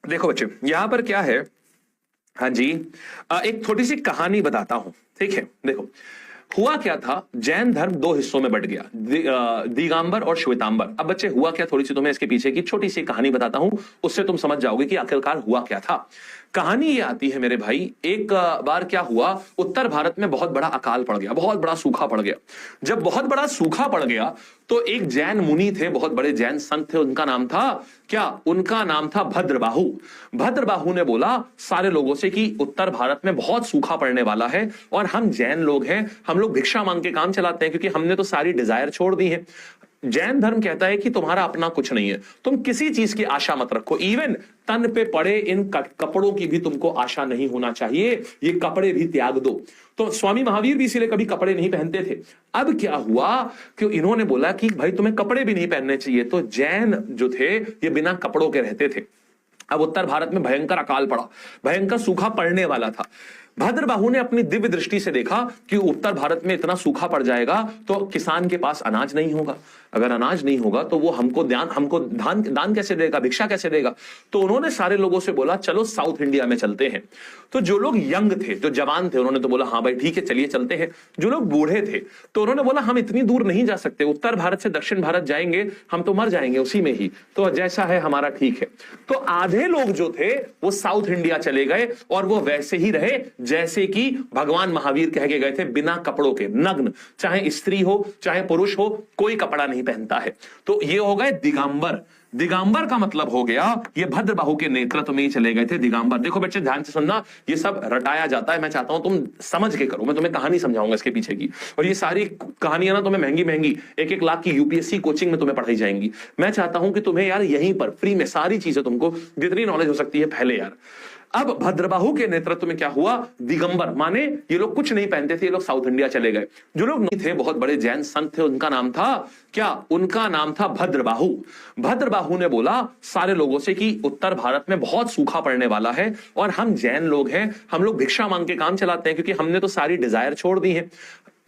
देखो बच्चे, यहां पर क्या है। हाँ जी। एक छोटी सी कहानी बताता हूं। ठीक है, देखो हुआ क्या था। जैन धर्म दो हिस्सों में बंट गया, दिगंबर और श्वेतांबर। अब बच्चे हुआ क्या, थोड़ी सी तुम्हें इसके पीछे की छोटी सी कहानी बताता हूं, उससे तुम समझ जाओगे कि आखिरकार हुआ क्या था। कहानी ये आती है मेरे भाई, एक बार क्या हुआ, उत्तर भारत में बहुत बड़ा अकाल पड़ गया, बहुत बड़ा सूखा पड़ गया। जब बहुत बड़ा सूखा पड़ गया तो एक जैन मुनि थे, बहुत बड़े जैन संत थे, उनका नाम था क्या, उनका नाम था भद्रबाहु। भद्रबाहु ने बोला सारे लोगों से कि उत्तर भारत में बहुत सूखा पड़ने वाला है और हम जैन लोग हैं, हम लोग भिक्षा मांग के काम चलाते हैं क्योंकि हमने तो सारी डिजायर छोड़ दी है। जैन धर्म कहता है कि तुम्हारा अपना कुछ नहीं है, तुम किसी चीज की आशा मत रखो, इवन तन पे पड़े इन कपड़ों की भी तुमको आशा नहीं होना चाहिए, ये कपड़े भी त्याग दो। तो स्वामी महावीर भी इसीलिए कभी कपड़े नहीं पहनते थे। अब क्या हुआ कि इन्होंने बोला कि भाई तुम्हें कपड़े भी नहीं पहनने चाहिए, तो जैन जो थे ये बिना कपड़ों के रहते थे। अब उत्तर भारत में भयंकर अकाल पड़ा, भयंकर सूखा पड़ने वाला था। भद्रबाहु ने अपनी दिव्य दृष्टि से देखा कि उत्तर भारत में इतना सूखा पड़ जाएगा तो किसान के पास अनाज नहीं होगा, अगर अनाज नहीं होगा तो वो हमको दान कैसे देगा, भिक्षा कैसे देगा। तो उन्होंने सारे लोगों से बोला चलो साउथ इंडिया में चलते हैं। तो जो लोग यंग थे, जो जवान थे, उन्होंने तो बोला हाँ भाई ठीक है चलिए चलते हैं। जो लोग बूढ़े थे तो उन्होंने बोला हम इतनी दूर नहीं जा सकते, उत्तर भारत से दक्षिण भारत जाएंगे हम तो मर जाएंगे उसी में ही, तो जैसा है हमारा ठीक है। तो आधे लोग जो थे वो साउथ इंडिया चले गए और वो वैसे ही रहे जैसे कि भगवान महावीर कह के गए थे, बिना कपड़ों के, नग्न, चाहे स्त्री हो चाहे पुरुष हो, कोई कपड़ा नहीं पहनता है। तो ये हो गए दिगंबर। दिगंबर का मतलब हो गया ये भद्रबाहु के नेतृत्व में ही चले गए थे दिगंबर। देखो बच्चे ध्यान से सुनना, ये सब रटाया जाता है, मैं चाहता हूं तुम समझ के करो, मैं तुम्हें कहानी समझाऊंगा इसके पीछे की। और ये सारी कहानियां ना तुम्हें महंगी महंगी 1-1 लाख की यूपीएससी कोचिंग में तुम्हें पढ़ाई जाएंगी। मैं चाहता हूं कि तुम्हें यार यहीं पर फ्री में सारी चीजें, तुमको जितनी नॉलेज हो सकती है पहले यार। अब भद्रबाहु के नेतृत्व में क्या हुआ, दिगंबर माने ये लोग कुछ नहीं पहनते थे, ये लोग साउथ इंडिया चले गए। जो लोग नहीं थे, बहुत बड़े जैन संत थे, उनका नाम था क्या, उनका नाम था भद्रबाहु। भद्रबाहु ने बोला सारे लोगों से कि उत्तर भारत में बहुत सूखा पड़ने वाला है और हम जैन लोग हैं, हम लोग भिक्षा मांग के काम चलाते हैं क्योंकि हमने तो सारी डिजायर छोड़ दी है।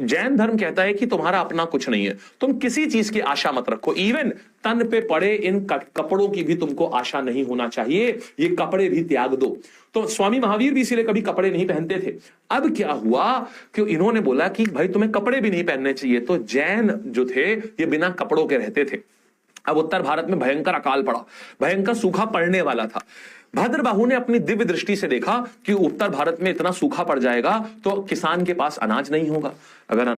जैन धर्म कहता है कि तुम्हारा अपना कुछ नहीं है, तुम किसी चीज की आशा मत रखो, इवन तन पे पड़े इन कपड़ों की भी तुमको आशा नहीं होना चाहिए, ये कपड़े भी त्याग दो। तो स्वामी महावीर भी इसीलिए कभी कपड़े नहीं पहनते थे। अब क्या हुआ कि इन्होंने बोला कि भाई तुम्हें कपड़े भी नहीं पहनने चाहिए, तो जैन जो थे ये बिना कपड़ों के रहते थे। अब उत्तर भारत में भयंकर अकाल पड़ा, भयंकर सूखा पड़ने वाला था। भद्रबाहु ने अपनी दिव्य दृष्टि से देखा कि उत्तर भारत में इतना सूखा पड़ जाएगा तो किसान के पास अनाज नहीं होगा, अगर